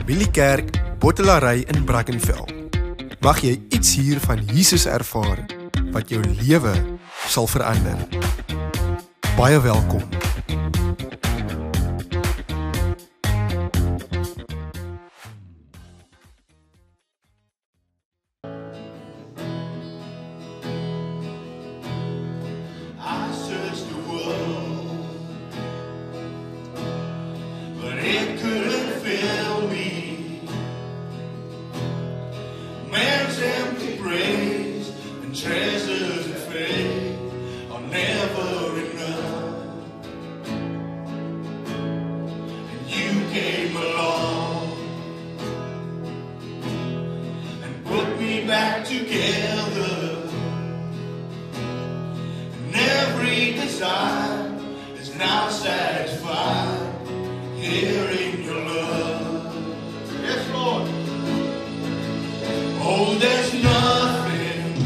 Familiekerk, Bottelary in Brackenfell. Mag jy iets hier van Jesus ervaar wat jou lewe sal verander. Baie welkom. Back together, and every desire is now satisfied here in your love. Yes, Lord. Oh, there's nothing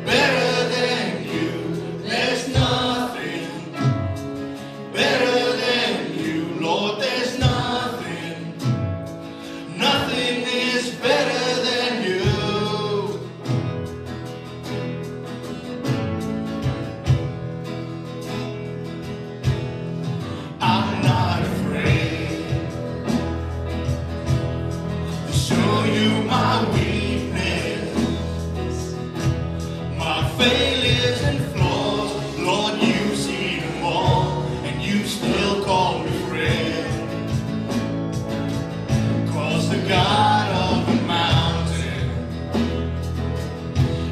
better than you. There's nothing better than you, Lord. There's nothing is better than you. I'm not afraid to show you my weakness, my failures and flaws. Lord, you see them all, and you still call me friend. 'Cause the God of the mountain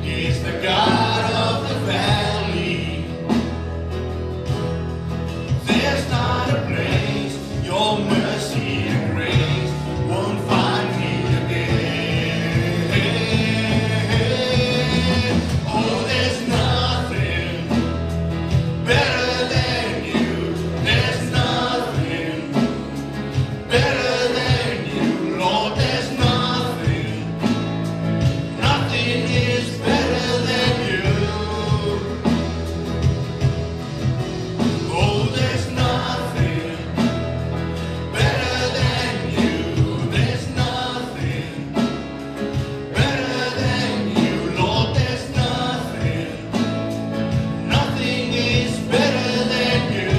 is the God of the valley. There's not a place your mercy and grace won't find me again. Oh, there's nothing better than you. There's nothing better than you, Lord. There's nothing is better than you. Oh, there's nothing better than you. There's nothing better than you, Lord. There's nothing is better than you.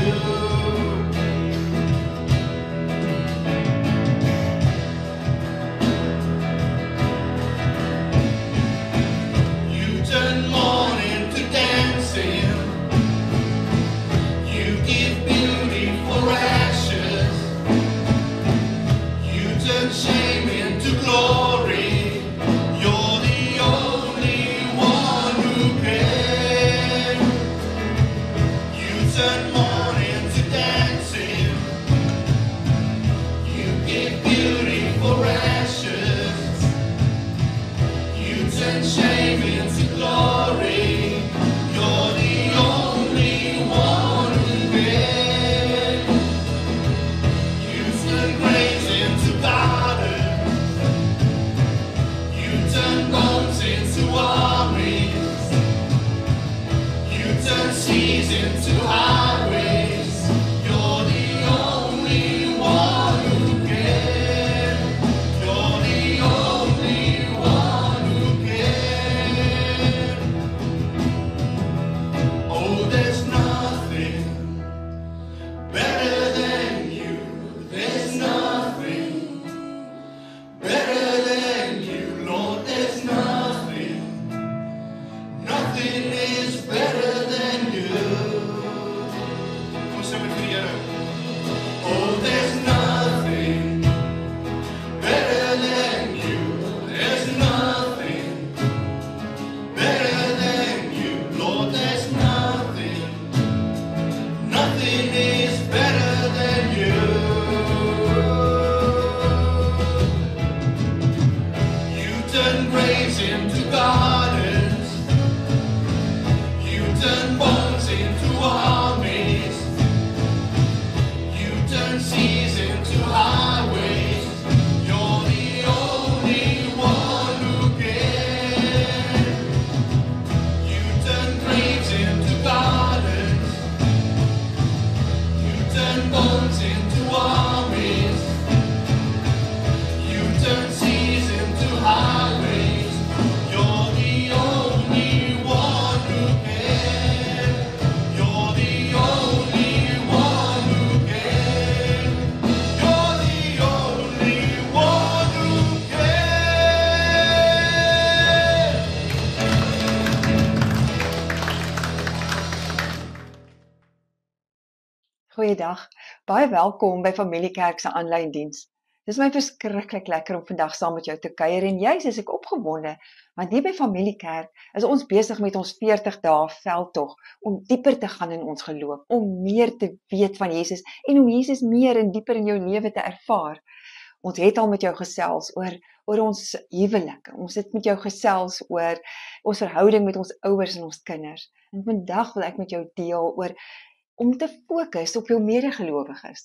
You turn mourning to dancing. You give beauty for ashes. You turn shame into glory. You're the only one who can. You turn mourning to dancing. You give beauty for ashes. You turn shame into glory. You're the only one who can. You turn grace into gardens. Goeiedag. Baie welkom by Familiekerk se aanlyn diens. Dis my verskriklik lekker om vandag saam met jou te kuier en juis is ek opgewonde, want hier by Familiekerk is ons besig met ons 40 dae veldtog om dieper te gaan in ons geloof, om meer te weet van Jesus en om Jesus meer en dieper in jou lewe te ervaar. Ons het al met jou gesels oor ons huwelik. Ons het met jou gesels oor ons verhouding met ons ouers en ons kinders. En vandag wil ek met jou deel oor om te fokus op jou medegelowiges.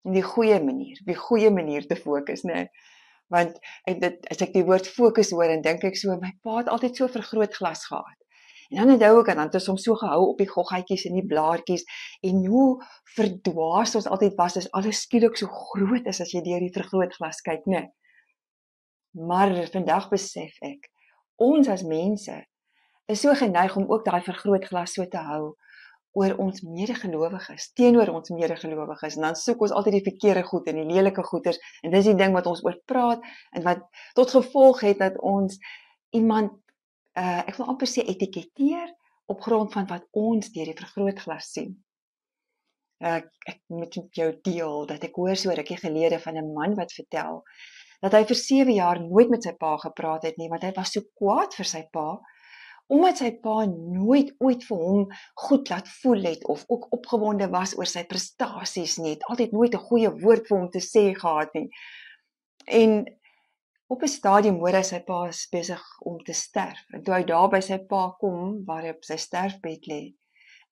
Op die goeie manier te fokus, né? Want as ek die woord fokus hoor, dan dink ek so, my pa het altyd so vergrootglas gehad. En dan onthou ek, dan het ons hom so gehou op die goggetjies en die blaartjies, en hoe verdwaas ons altyd was, as alles skielik so groot is, as jy deur die vergrootglas kyk, né? Maar vandag besef ek, ons as mense, is so geneig om ook daai vergrootglas so te hou, oor ons medegelowiges, teenoor ons medegelowiges, en dan soek ons altyd die verkeerde goed en die lelike goeders, en dis die ding wat ons oor praat, en wat tot gevolg het dat ons iemand, ek wil amper sê etiketeer, op grond van wat ons deur die vergrootglas sien. Ek moet met jou deel, dat ek hoor so rukkie gelede van 'n man wat vertel, dat hy vir 7 jaar nooit met sy pa gepraat het nie, want hy was so kwaad vir sy pa, omdat sy pa nooit ooit vir hom goed laat voel het, of ook opgewonde was oor sy prestasies nie, het altyd nooit 'n goeie woord vir hom te sê gehad nie. En op 'n stadium hoor hy sy pa is besig om te sterf, en toe hy daar by sy pa kom, waar hy op sy sterfbed lê,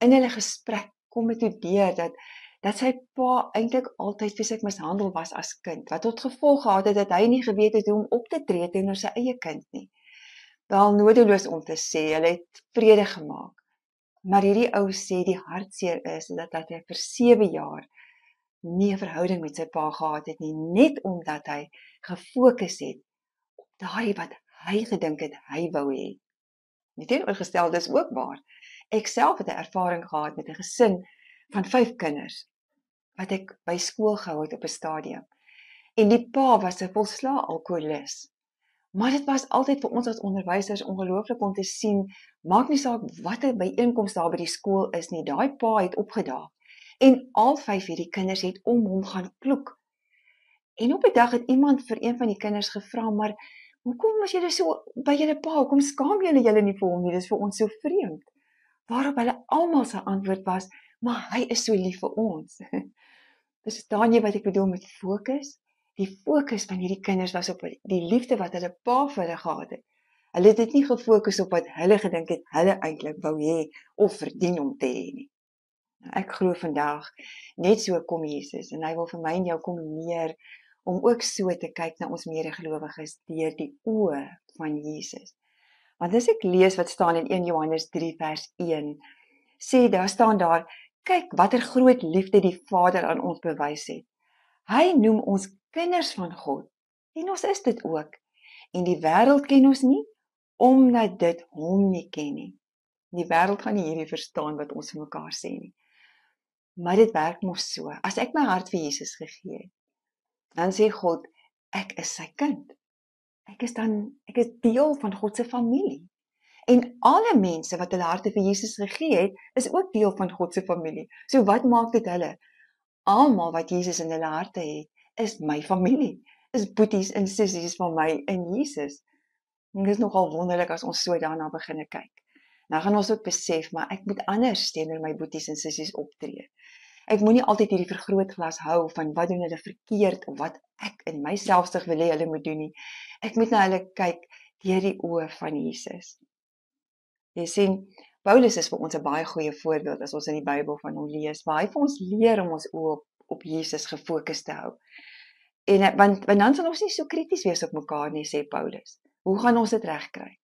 in hulle gesprek kom dit toe deur, dat sy pa eintlik altyd fisiek mishandel was as kind, wat tot gevolg gehad het, dat hy nie geweet het hoe om op te tree teenoor sy eie kind nie. Wel nodeloos om te sê, hulle het vrede gemaak. Maar hierdie ou sê die hartseer is dat hy vir 7 jaar nie 'n verhouding met sy pa gehad het nie, net omdat hy gefokus het op daardie wat hy gedink het hy wou hê. Die teenoorgestelde is ook waar. Ek self het 'n ervaring gehad met 'n gesin van 5 kinders wat ek by skool gehou het op 'n stadium. En die pa was 'n volslae alkoholist. Maar dit was altyd vir ons as onderwysers ongelooflik om te sien, maak nie saak wat 'n byeenkoms daar by die skool is nie, daai pa het opgedaag. En al 5 hierdie kinders het om hom gaan kloek. En op 'n dag het iemand vir een van die kinders gevra, maar hoekom was julle so by julle pa? Hoekom skaam julle nie vir hom nie? Dis vir ons so vreemd. Waarop hulle almal se antwoord was, maar hy is so lief vir ons. Verstaan jy wat ek bedoel met fokus? Die fokus van hierdie kinders was op die liefde wat hulle pa vir hulle gehad het. Hulle het dit nie gefokus op wat hulle gedink het hulle eintlik wou hê of verdien om te hê nie. Nou, ek glo vandag, net so kom Jesus, en hy wil vir my en jou kom leer, om ook so te kyk na ons medegelowiges deur die oë van Jesus. Want as ek lees wat staan in 1 Johannes 3 vers 1, daar staan daar, kyk watter groot liefde die Vader aan ons bewys het. Hy noem ons kinders van God, en ons is dit ook. En die wêreld ken ons nie, omdat dit hom nie ken nie. Die wêreld gaan nie hierdie verstaan wat ons vir mekaar sê nie. Maar dit werk mos so. As ek my hart vir Jesus gegee het, dan sê God, ek is sy kind. Ek is deel van God se familie. En alle mense wat hulle harte vir Jesus gegee het, is ook deel van God se familie. So wat maak dit hulle? Almal wat Jesus in hulle harte het, is my familie. Is boeties en sissies van my in Jesus. En dit is nogal wonderlik as ons so daarna begin kyk. Nou gaan ons ook besef, maar ek moet anders teenoor my boeties en sissies optree. Ek moenie altyd hierdie vergrootglas hou van wat doen hulle verkeerd, of wat ek in myselfsug wil hê hulle moet doen nie. Ek moet na hulle kyk deur die oë van Jesus. Jy sien, Paulus is vir ons 'n baie goeie voorbeeld as ons in die Bybel van hom lees, waar hy vir ons leer om ons oë op Jesus gefokus te hou. En want dan sal ons nie so krities wees op mekaar nie, sê Paulus. Hoe gaan ons dit regkry?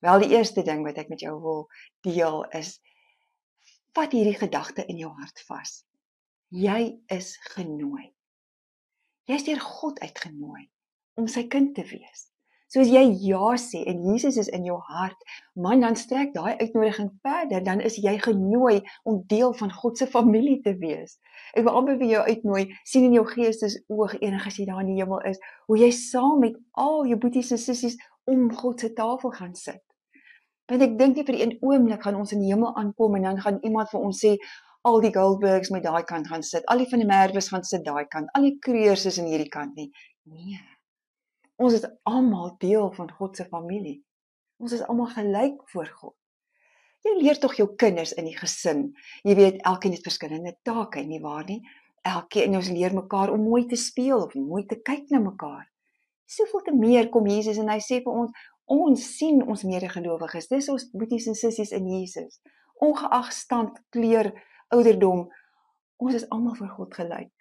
Wel, die eerste ding wat ek met jou wil deel is, vat hierdie gedagte in jou hart vas. Jy is genooi. Jy is deur God uitgenooi om sy kind te wees. So as jy ja sê en Jesus is in jou hart, man, dan strek daai uitnodiging verder, dan is jy genooi om deel van God se familie te wees. Ek wil amper vir jou uitnooi, sien in jou geestesoog, enig as jy daar in die hemel is, hoe jy saam met al jou boeties en sissies om God se tafel gaan sit. Want ek dink nie vir een oomblik gaan ons in die hemel aankom en dan gaan iemand vir ons sê, al die Goldbergs met daai kant gaan sit, al die van die Merwes gaan sit daai kant, al die Kreurs is in hierdie kant nie. Nee, ons is almal deel van God se familie. Ons is almal gelyk voor God. Jy leer tog jou kinders in die gesin. Jy weet, elkeen het verskillende take, nie waar nie? Elkeen ons leer mekaar om mooi te speel of mooi te kyk na mekaar. Soveel te meer kom Jesus en hy sê vir ons sien ons medegelowiges. Dis ons boeties en sissies in Jesus. Ongeag stand, kleur, ouderdom, ons is almal voor God gelyk.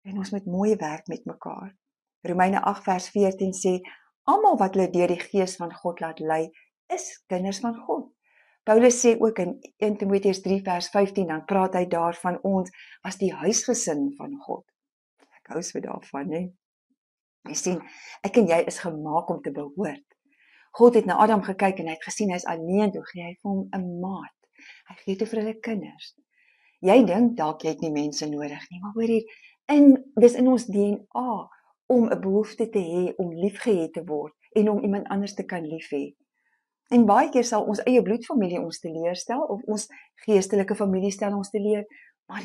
En ons moet mooi werk met mekaar. Romeine 8 vers 14 sê, almal wat hulle deur die Gees van God laat lei, is kinders van God. Paulus sê ook in 1 Timoteus 3 vers 15, dan praat hy daarvan ons as die huisgesin van God. Ek hou so daarvan, né? Jy sien, ek en jy is gemaak om te behoort. God het na Adam gekyk en hy het gesien hy is alleen, toe gee hy vir hom 'n maat. Hy gee dit vir hulle kinders. Jy dink dalk jy het nie mense nodig nie, maar hoor hier, dis in ons DNA om 'n behoefte te hê om liefgehad te word en om iemand anders te kan lief hê. En baie keer sal ons eie bloedfamilie ons teleurstel of ons geestelike familie stel ons teleur, maar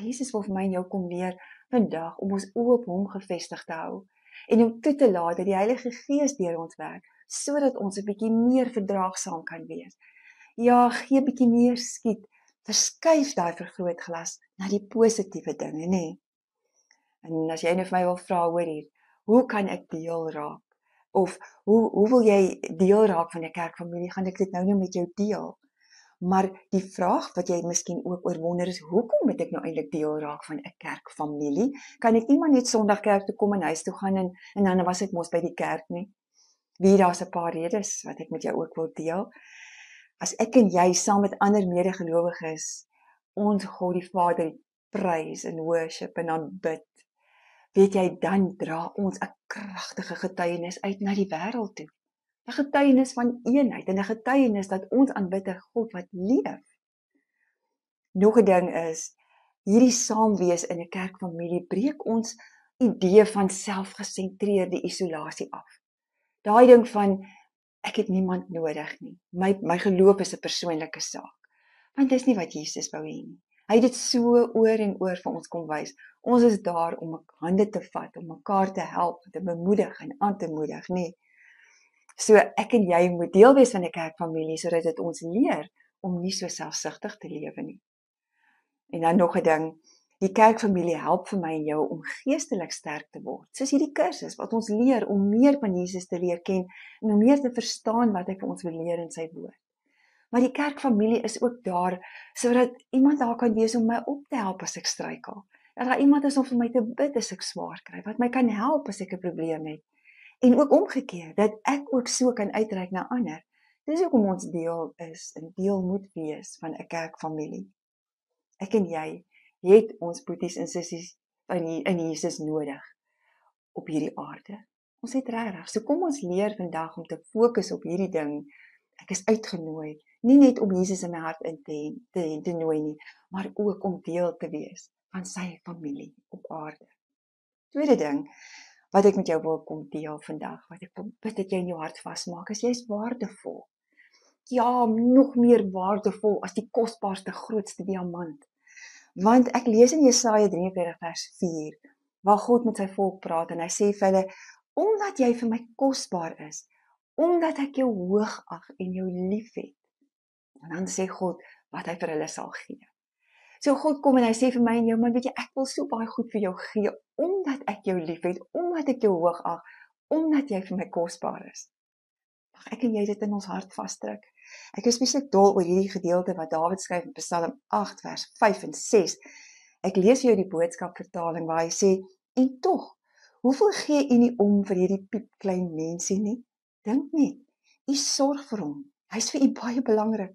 Jesus wil vir my en jou kom leer vandag om ons oë op hom gefestig te hou en om toe te laat dat die Heilige Gees deur ons werk sodat ons 'n bietjie meer verdraagsaam kan wees. Ja, gee 'n bietjie meer skiet. Verskuif daai vergrootglas na die positiewe dinge, nê? En as jy nou vir my wil vra, hoor hier, hoe kan ek deel raak? Of hoe wil jy deel raak van 'n kerkfamilie? Gaan ek dit nou met jou deel? Maar die vraag wat jy miskien ook oorwonder is, hoekom moet ek nou eintlik deel raak van 'n kerkfamilie? Kan ek nie maar net Sondag kerk toe kom en huis toe gaan en dan was ek mos by die kerk nie? Wie daar's 'n paar redes wat ek met jou ook wil deel. As ek en jy saam met ander medegelowiges ons God die Vader prys en worship en aanbid, weet jy, dan dra ons 'n kragtige getuienis uit na die wêreld toe. 'n Getuienis van eenheid en 'n getuienis dat ons aanbid 'n God wat leef. Nog 'n ding is, hierdie saamwees in 'n kerkfamilie breek ons idee van selfgesentreerde isolasie af. Daai ding van ek het niemand nodig nie. My geloof is 'n persoonlike saak. Want dis nie wat Jesus wou hê nie. Hy het dit so oor en oor vir ons kom wys. Ons is daar om hande te vat, om mekaar te help, te bemoedig en aan te moedig, nee. So ek en jy moet deel wees van 'n kerkfamilie sodat dit ons leer om nie so selfsugtig te lewe nie. En dan nog 'n ding, die kerkfamilie help vir my en jou om geestelik sterk te word. Soos hierdie kursus wat ons leer om meer van Jesus te leer ken en om meer te verstaan wat hy vir ons wil leer in sy woord. Maar die kerkfamilie is ook daar sodat iemand daar kan wees om my op te help as ek struikel. Dat daar iemand is om vir my te bid as ek swaar kry, wat my kan help as ek 'n probleem het. En ook omgekeerd, dat ek ook so kan uitreik na ander. Dis hoekom ons deel is en deel moet wees van 'n kerkfamilie. Ek en jy het ons boeties en sissies in Jesus nodig op hierdie aarde. Ons het regtig. So kom ons leer vandag om te fokus op hierdie ding. Ek is uitgenooi, nie net om Jesus in my hart in te nooi nie, maar ook om deel te wees van sy familie op aarde. Tweede ding wat ek met jou wil kom deel vandag, wat ek wil bid dat jy in jou hart vasmaak, is jy's waardevol. Ja, nog meer waardevol as die kosbaarste, grootste diamant. Want ek lees in Jesaja 43 vers 4, waar God met sy volk praat en hy sê vir hulle, omdat jy vir my kosbaar is, omdat ek jou hoog ag en jou lief het. En dan sê God wat hy vir hulle sal gee. So God kom en hy sê vir my en jou, man, weet jy, ek wil so baie goed vir jou gee, omdat ek jou lief het, omdat ek jou hoog ag, omdat jy vir my kosbaar is. Mag ek en jy dit in ons hart vasdruk. Ek is spesifiek dol oor hierdie gedeelte wat Dawid skryf in Psalm 8 vers 5 en 6. Ek lees vir jou die boodskap vertaling waar hy sê, en tog, hoeveel gee u nie om vir hierdie piepklein mensie nie? Dink net, u sorg vir hom. Hy is vir u baie belangrik.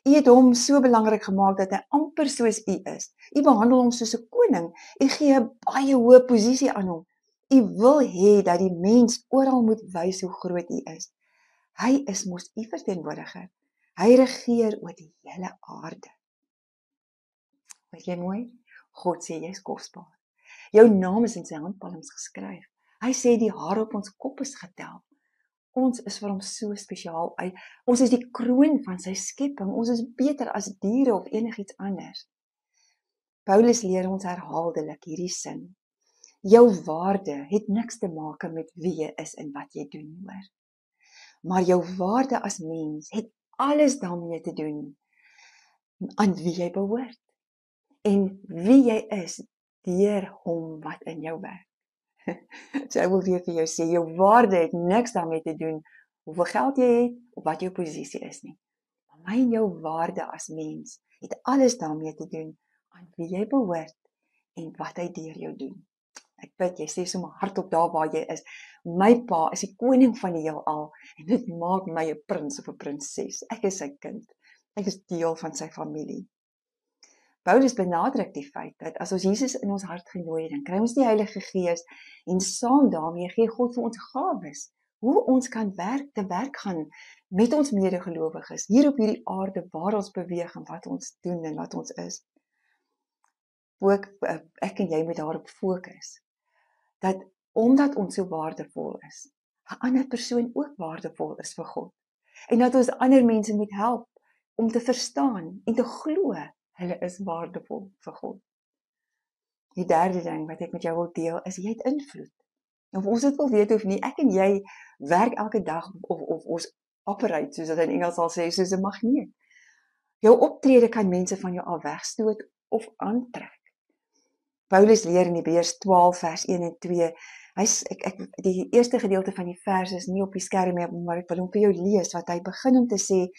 U het hom so belangrik gemaak dat hy amper soos u is. U behandel hom soos 'n koning. U gee 'n baie hoë posisie aan hom. U wil hê dat die mens oral moet wys hoe groot u is. Hy is mos u verteenwoordiger. Hy regeer oor die hele aarde. Weet jy mooi? God sê jy is kosbaar. Jou naam is in sy handpalms geskryf. Hy sê die hare op ons kop is getel. Ons is vir hom so spesiaal. Ons is die kroon van sy skepping. Ons is beter as diere of enigiets anders. Paulus leer ons herhaaldelik hierdie sin. Jou waarde het niks te maak met wie jy is en wat jy doen, hoor. Maar jou waarde as mens het alles daarmee te doen aan wie jy behoort en wie jy is deur hom wat in jou werk. So ek wil weer vir jou sê, jou waarde het niks daarmee te doen hoeveel geld jy het of wat jou posisie is nie. Maar my en jou waarde as mens het alles daarmee te doen aan wie jy behoort en wat hy deur jou doen. Ek bid, jy sê sommer hardop daar waar jy is. My pa is die koning van die heelal en dit maak my 'n prins of 'n prinses. Ek is sy kind. Ek is deel van sy familie. Paulus benadruk die feit dat as ons Jesus in ons hart genooi het, dan kry ons die Heilige Gees en saam daarmee gee God vir ons gawes. Hoe ons kan te werk gaan met ons medegelowiges hier op hierdie aarde waar ons beweeg en wat ons doen en wat ons is. Ek en jy moet daarop fokus. Dat omdat ons so waardevol is, 'n ander persoon ook waardevol is vir God. En dat ons ander mense moet help om te verstaan en te glo hulle is waardevol vir God. Die derde ding wat ek met jou wil deel is jy het invloed. Of ons dit wil weet of nie, ek en jy werk elke dag of ons operate, soos dit in Engels sal sê, soos 'n magneet. Jou optrede kan mense van jou af wegstoot of aantrek. Paulus leer in Hebreërs 12 vers 1 en 2. Die eerste gedeelte van die vers is nie op die skerm nie, maar ek wil hom vir jou lees wat hy begin om te sê,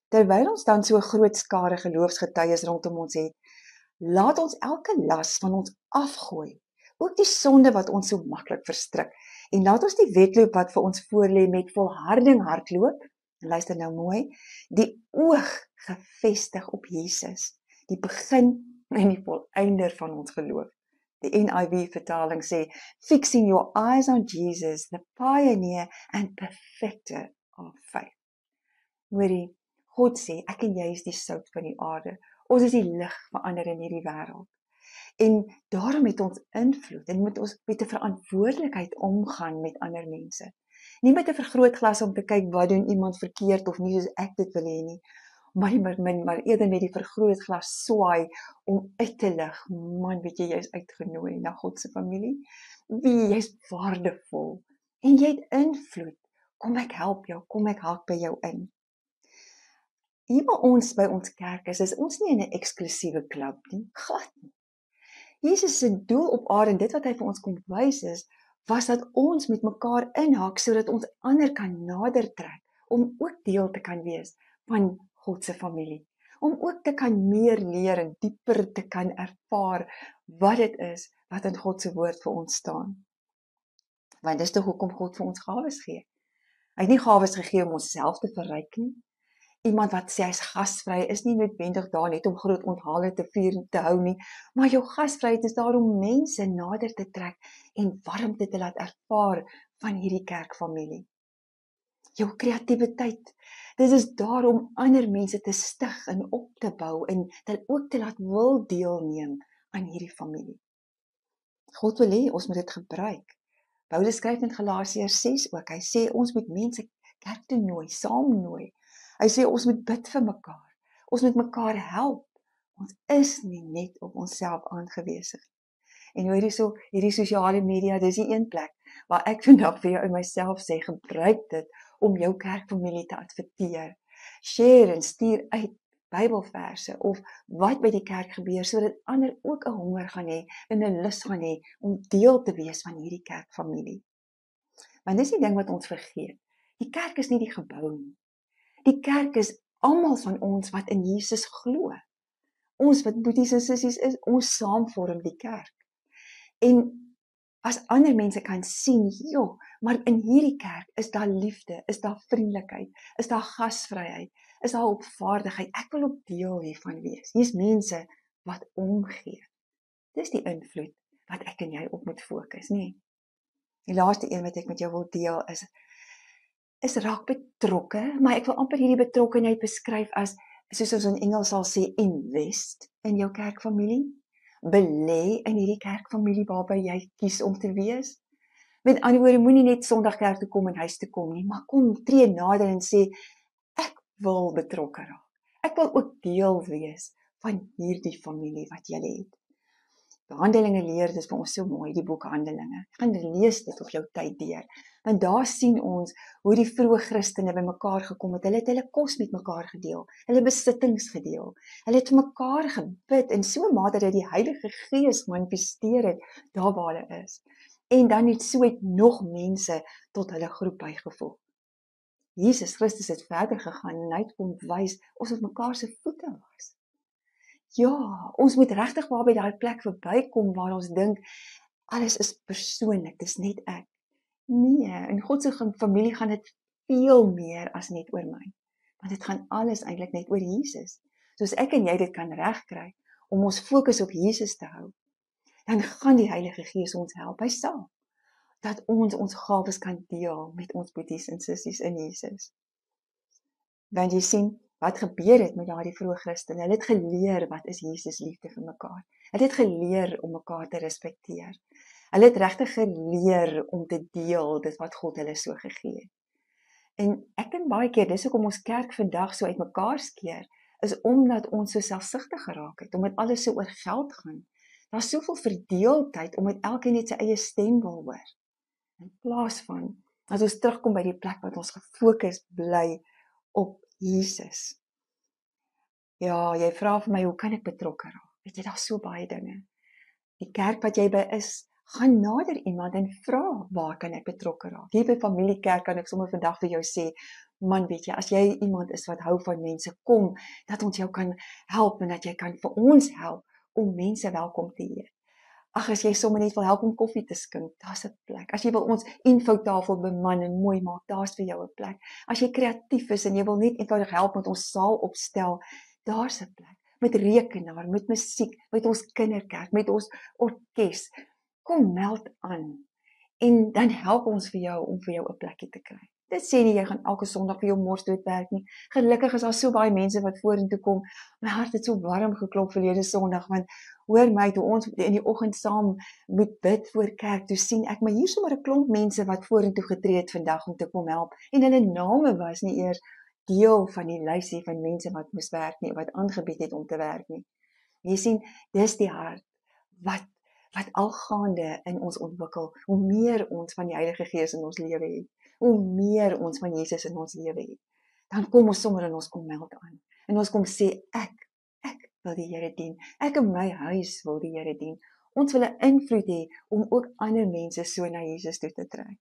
terwyl ons dan so 'n groot skare geloofsgetuies rondom ons het, laat ons elke las van ons afgooi, ook die sonde wat ons so maklik verstrik, en laat ons die wedloop wat vir ons voorlê met volharding hardloop, en luister nou mooi, die oog gefestig op Jesus, die begin en die volëinder van ons geloof. Die NIV vertaling sê, fixing your eyes on Jesus, the pioneer and perfecter of faith. Hoorie, God sê, ek en jy is die sout van die aarde. Ons is die lig vir ander in hierdie wêreld. En daarom het ons invloed en moet ons met 'n verantwoordelikheid omgaan met ander mense. Nie met 'n vergrootglas om te kyk wat doen iemand verkeerd of nie soos ek dit wil hê nie, maar eerder met die vergrootglas swaai om uit te lig, man, weet jy is uitgenooi na God se familie. Jy is waardevol en jy het invloed. Kom ek help jou, kom ek haak by jou in. Hier by ons kerk is ons nie in 'n eksklusiewe klub nie, glad nie. Jesus se doel op aarde en dit wat hy vir ons kom wys was dat ons met mekaar inhaak sodat ons ander kan nader trek om ook deel te kan wees van God se familie, om ook te kan meer leer en dieper te kan ervaar wat dit is wat in God se woord vir ons staan. Want dis tog hoekom God vir ons gawes gee. Hy het nie gawes gegee om onsself te verryk nie. Iemand wat sê hy's gasvry is nie noodwendig daar net om groot onthale te vier en te hou nie, maar jou gasvryheid is daar om mense nader te trek en warmte te laat ervaar van hierdie kerkfamilie. Jou kreatiwiteit, dit is daar om ander mense te stig en op te bou en ook te laat wil deelneem aan hierdie familie. God wil hê ons moet dit gebruik. Paulus skryf in Galasiërs 6 ook, hy sê ons moet mense kerk toe nooi, saam nooi. Hy sê ons moet bid vir mekaar, ons moet mekaar help, ons is nie net op onsself aangewese. En hierdie sosiale media, dis die een plek waar ek vandag vir jou in myself sê, gebruik dit om jou kerkfamilie te adverteer. Share en stuur uit Bybelverse of wat by die kerk gebeur, sodat ander ook 'n honger gaan hê en 'n lus gaan hê om deel te wees van hierdie kerkfamilie. Want dis die ding wat ons vergeet. Die kerk is nie die gebou nie. Die kerk is almal van ons wat in Jesus glo. Ons wat boeties en sissies is, ons saam vorm die kerk. En as ander mense kan sien, maar in hierdie kerk is daar liefde, is daar vriendelikheid, is daar gasvryheid, is daar opvaardigheid. Ek wil op deel hiervan wees. Hier's mense wat omgee. Dis die invloed wat ek en jy op moet fokus, nie? Die laaste een wat ek met jou wil deel is raak betrokke, maar ek wil amper hierdie betrokkenheid beskryf as, soos ons in Engels sal sê, invest in jou kerkfamilie. Belê in hierdie kerkfamilie waarby jy kies om te wees. Met ander woorde, moenie net Sondag kerk toe kom en huis toe kom nie, maar kom tree nader en sê, ek wil betrokke raak. Ek wil ook deel wees van hierdie familie wat jy het. Handelinge leer, dis vir ons so mooi, die boek Handelinge. Gaan lees dit op jou tyd deur. Want daar sien ons hoe die vroeë Christene by mekaar gekom het. Hulle het hulle kos met mekaar gedeel, hulle besittings gedeel. Hulle het vir mekaar gebid in so 'n mate dat die Heilige Gees manifesteer het daar waar hulle is. En dan het nog mense tot hulle groep bygevoeg. Jesus Christus het verder gegaan en hy het kom wys ons moet mekaar se voete was. Ja, ons moet regtig waar by daai plek verbykom waar ons dink alles is persoonlik, dis net ek. Nee, in God se familie gaan dit veel meer as net oor my. Want dit gaan alles eintlik net oor Jesus. Soos ek en jy dit kan regkry om ons fokus op Jesus te hou, dan gaan die Heilige Gees ons help. Hy sal dat ons gawes kan deel met ons boeties en sissies in Jesus. Want jy sien, wat gebeur het met daardie vroeë Christene? Hulle het geleer wat is Jesus liefde vir mekaar. Hulle het geleer om mekaar te respekteer. Hulle het regtig geleer om te deel dit wat God hulle so gegee het. En ek dink baie keer, dis hoekom ons kerk vandag so uitmekaar skeer, is omdat ons so selfsugtig geraak het, omdat alles so oor geld gaan. Daar's soveel verdeeldheid omdat elkeen net sy eie stem wil hoor. In plaas van, as ons terugkom by die plek wat ons gefokus bly op Jesus. Ja, jy vra vir my, hoe kan ek betrokke raak? Weet jy, daar's so baie dinge. Die kerk wat jy by is, gaan nader iemand en vra, waar kan ek betrokke raak? Hier by Familiekerk kan ek sommer vandag vir jou sê, man, weet jy, as jy iemand is wat hou van mense, kom, dat ons jou kan help en dat jy kan vir ons help om mense welkom te heet. Ag, as jy sommer net wil help om koffie te skink, daar's 'n plek. As jy wil ons infotafel beman en mooi maak, daar's vir jou 'n plek. As jy kreatief is en jy wil net eenvoudig help met ons saal opstel, daar's 'n plek. Met rekenaar, met musiek, met ons kinderkerk, met ons orkes. Kom meld aan. En dan help ons vir jou om vir jou 'n plekkie te kry. Dit sê nie jy gaan elke Sondag vir jou morsdood werk nie. Gelukkig is daar so baie mense wat vorentoe kom. My hart het so warm geklop verlede Sondag want hoor my, toe ons in die oggend saam moet bid voor kerk, toe sien ek maar hier sommer 'n klomp mense wat vorentoe getree het vandag om te kom help en hulle name was nie eers deel van die lysie van mense wat moes werk nie, wat aangebied het om te werk nie. Jy sien, dis die hart wat algaande in ons ontwikkel, hoe meer ons van die Heilige Gees in ons lewe het, hoe meer ons van Jesus in ons lewe het, dan kom ons sommer en ons kom meld aan, en ons kom sê, ek wil die Here dien, ek in my huis wil die Here dien, ons wil 'n invloed hê, om ook ander mense so na Jesus toe te trek.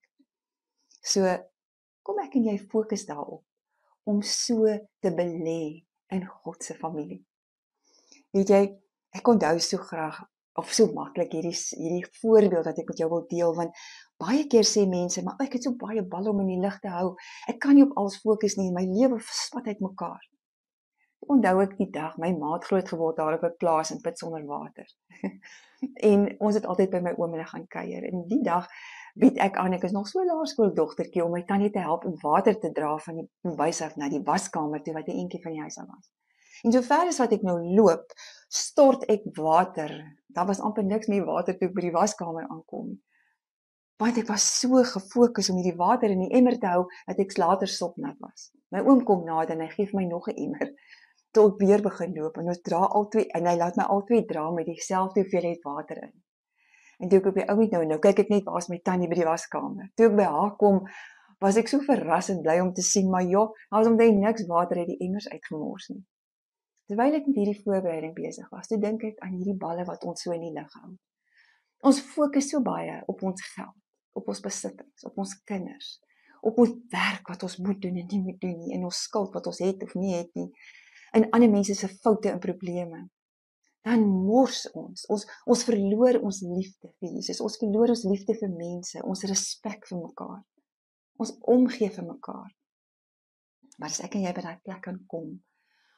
So, kom ek en jy fokus daarop, om so te belê in God se familie. Weet jy, ek onthou so graag, of so maklik hierdie voorbeeld wat ek met jou wil deel, want baie keer sê mense, maar ek het so baie balle om in die lug te hou, ek kan nie op alles fokus nie, my lewe spat uit mekaar. Onthou ek die dag, my ma het groot geword daar op 'n plaas in Pitsonderwater. En ons het altyd by my oom hulle gaan kuier, en die dag bied ek aan, ek is nog so 'n laerskooldogtertjie, om my tannie te help om water te dra van die kombuis af na die waskamer toe, wat 'n entjie van die huis af was. En so ver as wat ek nou loop, stort ek water. Daar was amper niks meer water toe ek by die waskamer aankom. Want ek was so gefokus om hierdie water in die emmer te hou, dat ek later sopnat was. My oom kom nader en hy gee vir my nog 'n emmer, tot ek weer begin loop, en ons dra albei, en hy laat my albei dra met dieselfde hoeveelheid water in. En toe ek op die ou nou kyk ek net, waar is my tannie by die waskamer. Toe ek by haar kom, was ek so verras en bly om te sien, maar ja, daar was omtrent niks water uit die emmers uitgemors nie. Terwyl ek met hierdie voorbereiding besig was, toe dink ek aan hierdie balle wat ons so in die lug hou. Ons fokus so baie op ons geld, op ons besittings, op ons kinders, op ons werk wat ons moet doen en nie moet doen nie, en ons skuld wat ons het of nie het nie, en ander mense se foute en probleme. Dan mors ons verloor ons liefde vir Jesus, ons verloor ons liefde vir mense, ons respek vir mekaar, ons omgee vir mekaar. Maar as ek en jy by daai plek kan kom,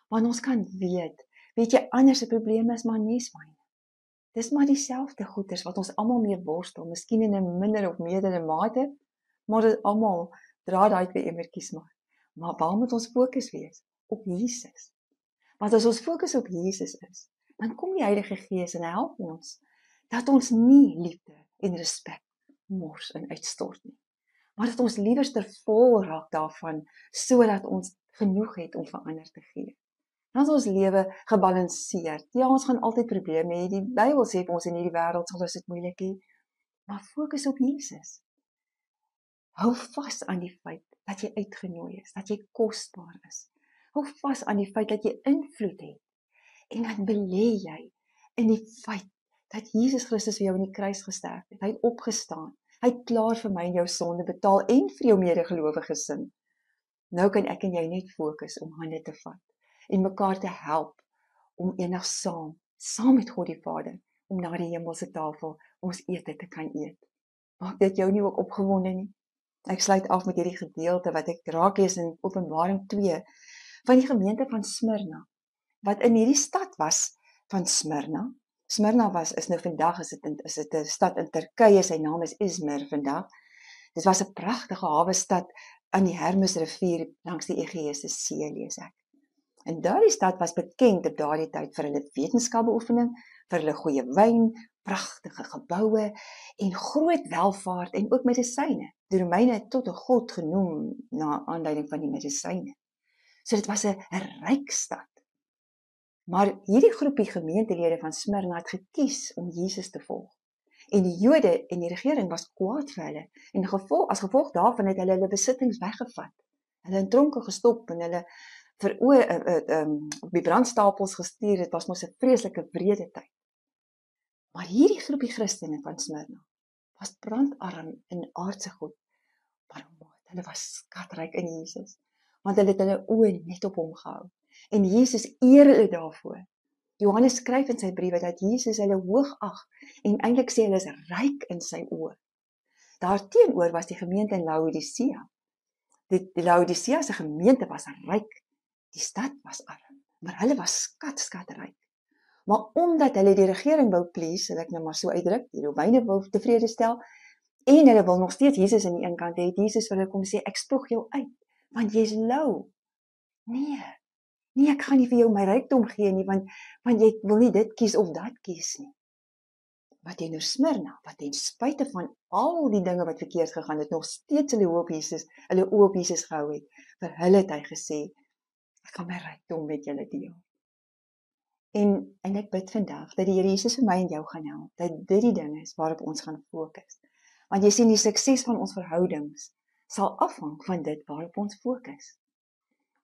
want ons kan weet jy, ander se probleme is maar nie myne. Dis maar dieselfde goeders wat ons almal mee worstel, miskien in 'n minder of meerdere mate, maar dit almal dra daai twee emmertjies maar. Maar waar moet ons fokus wees? Op Jesus. Want as ons fokus op Jesus is, dan kom die Heilige Gees en help ons, dat ons nie liefde en respek mors en uitstort nie, maar dat ons liewerster vol raak daarvan, sodat ons genoeg het om vir ander te gee. Dan is ons lewe gebalanseerd. Ja, ons gaan altyd probleme hê. Die Bybel sê vir ons in hierdie wêreld sal ons dit moeilik hê, maar fokus op Jesus. Hou vas aan die feit dat jy uitgenooi is, dat jy kosbaar is. Hou vas aan die feit dat jy invloed het. En dan belê jy in die feit dat Jesus Christus vir jou in die kruis gesterf het. Hy het opgestaan. Hy het klaar vir my en jou sonde betaal en vir jou medegelowiges sin. Nou kan ek en jy net fokus om hande te vat en mekaar te help om eendag saam met God die Vader, om na die hemelse tafel ons ete te kan eet. Maak dit jou nie ook opgewonde nie? Ek sluit af met hierdie gedeelte wat ek raak lees in Openbaring 2 van die gemeente van Smyrna, wat in hierdie stad was van Smyrna. Smyrna is nou vandag, is dit 'n stad in Turkye, sy naam is Izmir vandag. Dit was 'n pragtige hawe stad aan die Hermusrivier langs die Egeïese See, lees ek. En daardie stad was bekend op daardie tyd vir hulle wetenskapbeoefening, vir hulle goeie wyn, pragtige geboue en groot welvaart en ook medisyne. Die Romeine het tot 'n god genoem na aanleiding van die medisyne. So dit was 'n ryk stad. Maar hierdie groepie gemeentelede van Smyrna het gekies om Jesus te volg. En die Jode en die regering was kwaad vir hulle. En as gevolg daarvan het hulle besittings weggevat. Hulle in tronke gestop en hulle op die brandstapels gestuur. Dit was mos 'n vreeslike wrede tyd. Maar hierdie groepie Christene van Smyrna was brandarm in aardse goed. Maar hulle was skatryk in Jesus. Want hulle het hulle oë net op hom gehou. En Jesus eer hulle daarvoor. Johannes skryf in sy briewe dat Jesus hulle hoog ag en eintlik sê hulle is ryk in sy oë. Daarteenoor was die gemeente in Laodicea. Die Laodicea se gemeente was ryk. Die stad was arm, maar hulle was skatryk. Maar omdat hulle die regering wou please, sal ek nou maar so uitdruk, die Romeine wou tevrede stel, en hulle wil nog steeds Jesus aan die een kant hê, het Jesus vir hulle kom sê, ek spog jou uit, want jy's lou. Nee, ek gaan nie vir jou my rykdom gee nie, want jy wil nie dit kies of dat kies nie. Wat teenoor Smyrna, wat ten spyte van al die dinge wat verkeerd gegaan het, nog steeds hulle oë op Jesus gehou het, vir hulle het hy gesê, ek gaan my rykdom met julle deel. En ek bid vandag, dat die Here Jesus vir my en jou gaan help, dat dit die ding is waarop ons gaan fokus. Want jy sien, die sukses van ons verhoudings sal afhang van dit waarop ons fokus.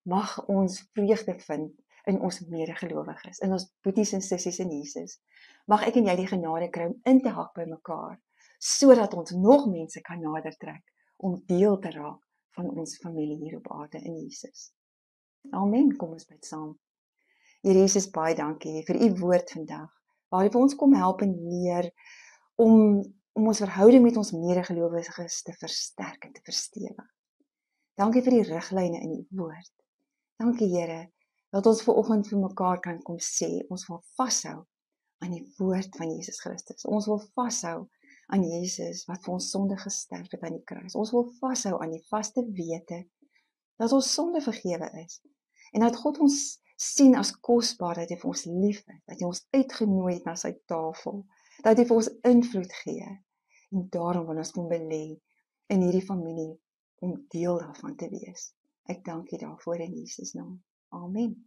Mag ons vreugde vind in ons medegelowiges, in ons boeties en sissies in Jesus. Mag ek en jy die genade kry om in te hak by mekaar, sodat ons nog mense kan nader trek, om deel te raak van ons familie hier op aarde in Jesus. Amen, kom ons bid saam. Here Jesus, baie dankie vir u woord vandag, waar u vir ons kom help en leer, om ons verhouding met ons medegelowiges te versterk en te verstewig. Dankie vir die riglyne in u woord. Dankie Here, dat ons vanoggend vir mekaar kan kom sê, ons wil vashou aan die woord van Jesus Christus. Ons wil vashou aan Jesus wat vir ons sonde gesterf het aan die kruis. Ons wil vashou aan die vaste wete dat ons sonde vergewe is en dat God ons sien as kosbaar, dat hy vir ons lief het, dat hy ons uitgenooi het na sy tafel, dat hy vir ons invloed gee. En daarom wil ons kom belê in hierdie familie om deel daarvan te wees. Ek dank u daarvoor in Jesus naam. Amen.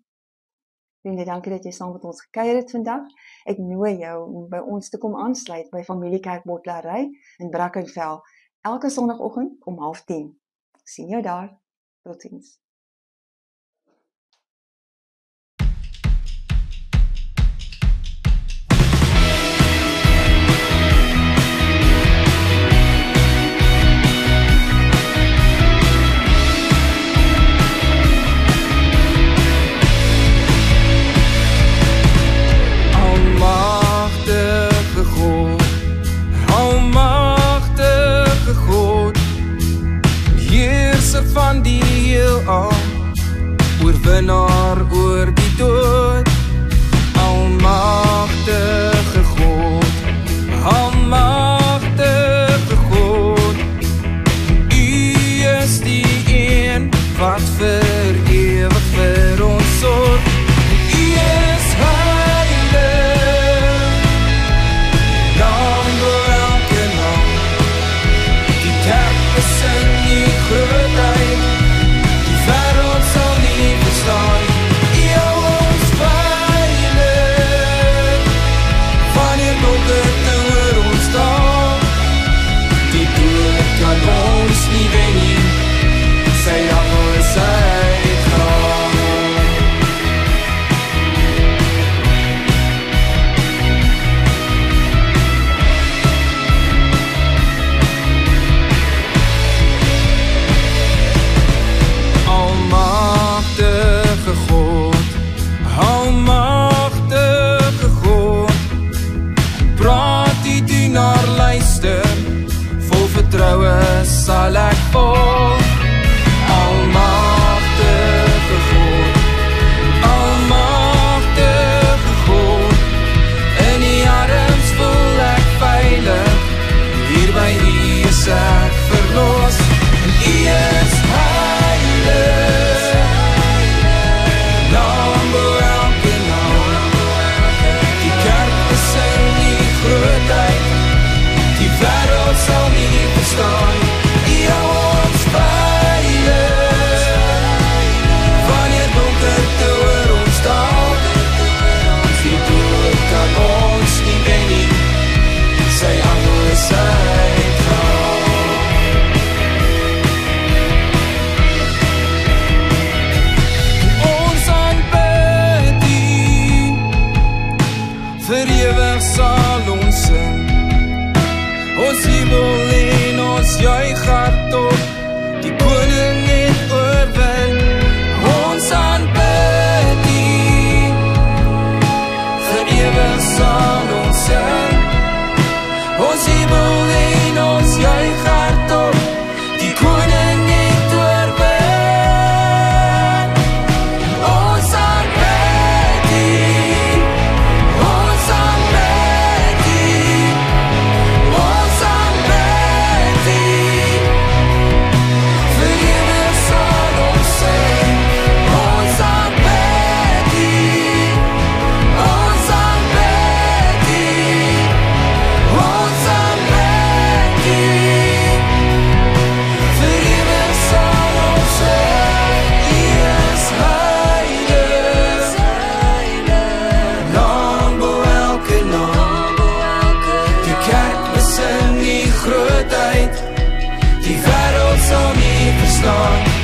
Vriende, dankie dat jy saam met ons gekuier het vandag. Ek nooi jou om by ons te kom aansluit by Familiekerk Botlarey in Brackenfell elke Sondagoggend om 9:30. Ek sien jou daar. Totsiens. Van die heelal, oorwinnaar oor die dood, almagtige God, almagtige God, u is die een wat vir ewig vir ons sorg, u is heilig, naam door elke naam, die kerk is in die grootheid, die wêreld sal nie verstaan, u hou ons song.